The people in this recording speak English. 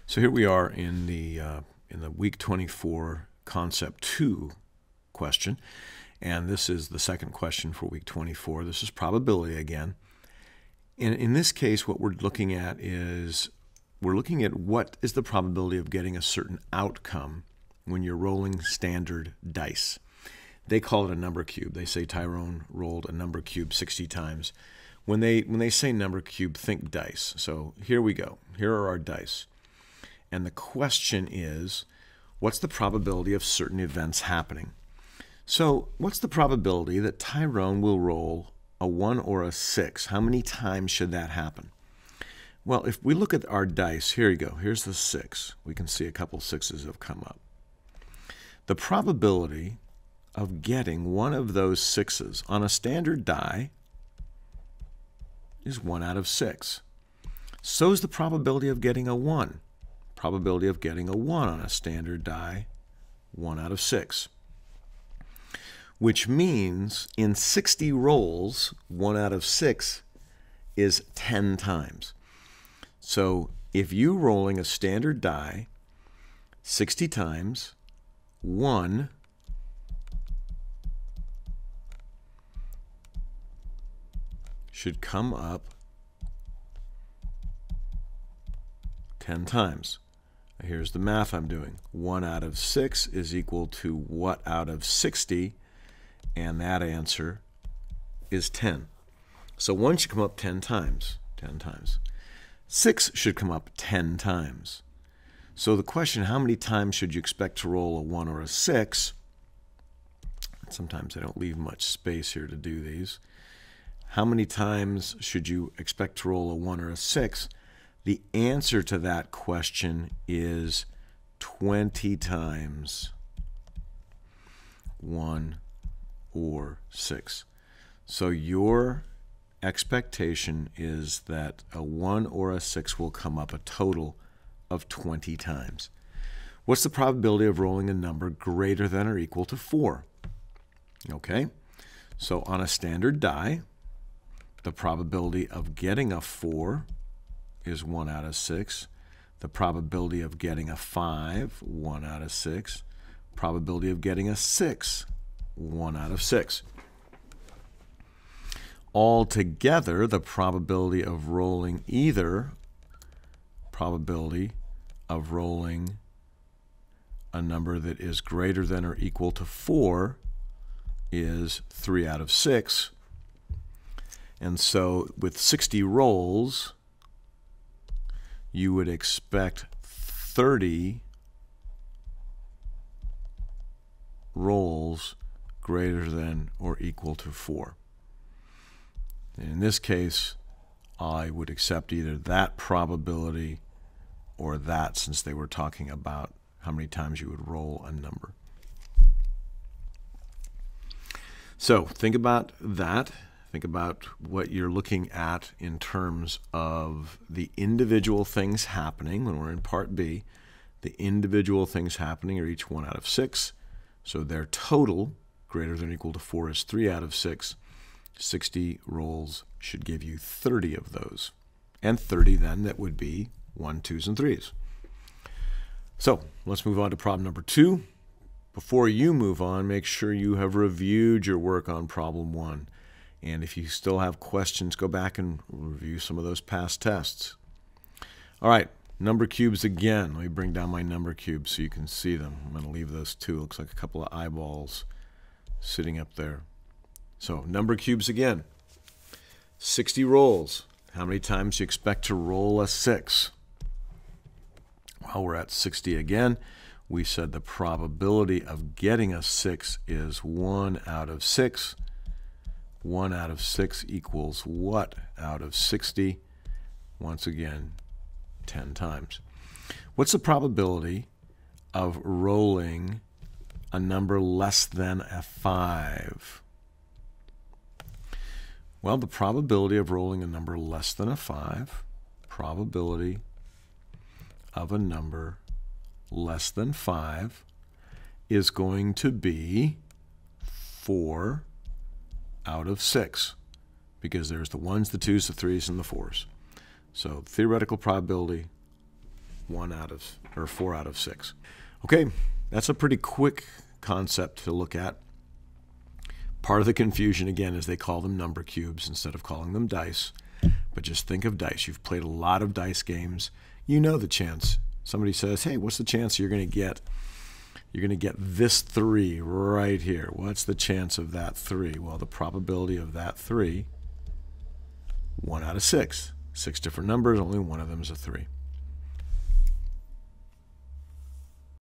So here we are in the week 24 concept 2 question, and this is the second question for week 24. This is probability again. And in this case, what we're looking at is what is the probability of getting a certain outcome when you're rolling standard dice. They call it a number cube. They say Tyrone rolled a number cube 60 times. When they say number cube, think dice. So here we go. Here are our dice. And the question is, what's the probability of certain events happening? So what's the probability that Tyrone will roll a 1 or a 6? How many times should that happen? Well, if we look at our dice, here you go. Here's the 6. We can see a couple 6s have come up. The probability of getting one of those 6s on a standard die is 1 out of 6. So is the probability of getting a 1. Probability of getting a 1 on a standard die, 1 out of 6. Which means in 60 rolls, 1 out of 6 is 10 times. So if you're rolling a standard die 60 times, 1 should come up 10 times. Here's the math I'm doing. 1 out of 6 is equal to what out of 60? And that answer is 10. So 1 should come up 10 times. 10 times. 6 should come up 10 times. So the question, how many times should you expect to roll a 1 or a 6? Sometimes I don't leave much space here to do these. How many times should you expect to roll a 1 or a 6? The answer to that question is 20 times 1 or 6. So your expectation is that a 1 or a 6 will come up a total of 20 times. What's the probability of rolling a number greater than or equal to 4? Okay, so on a standard die, the probability of getting a 4 is 1 out of 6. The probability of getting a 5, 1 out of 6. Probability of getting a 6, 1 out of 6. Altogether, the probability of rolling a number that is greater than or equal to 4 is 3 out of 6. And so with 60 rolls, you would expect 30 rolls greater than or equal to 4. And in this case, I would accept either that probability or that, since they were talking about how many times you would roll a number. So think about that. Think about what you're looking at in terms of the individual things happening when we're in Part B. The individual things happening are each 1 out of 6. So their total, greater than or equal to 4, is 3 out of 6. 60 rolls should give you 30 of those. And 30 then, that would be 1, 2s, and 3s. So let's move on to problem number 2. Before you move on, make sure you have reviewed your work on problem 1. And if you still have questions, go back and review some of those past tests. All right, number cubes again. Let me bring down my number cubes so you can see them. I'm going to leave those two. Looks like a couple of eyeballs sitting up there. So number cubes again. 60 rolls. How many times do you expect to roll a 6? Well, we're at 60 again. We said the probability of getting a 6 is 1 out of 6. 1 out of 6 equals what out of 60? Once again, 10 times. What's the probability of rolling a number less than a 5? Well, the probability of rolling a number less than a 5, probability of a number less than 5 is going to be 4 out of 6, because there's the 1s, the 2s, the 3s, and the 4s. So theoretical probability 4 out of 6. Okay, that's a pretty quick concept to look at. Part of the confusion, again, is they call them number cubes instead of calling them dice. But just think of dice. You've played a lot of dice games. You know the chance. Somebody says, hey, what's the chance you're going to get this 3 right here? What's the chance of that 3? Well, the probability of that 3, 1 out of 6. 6 different numbers, only one of them is a 3.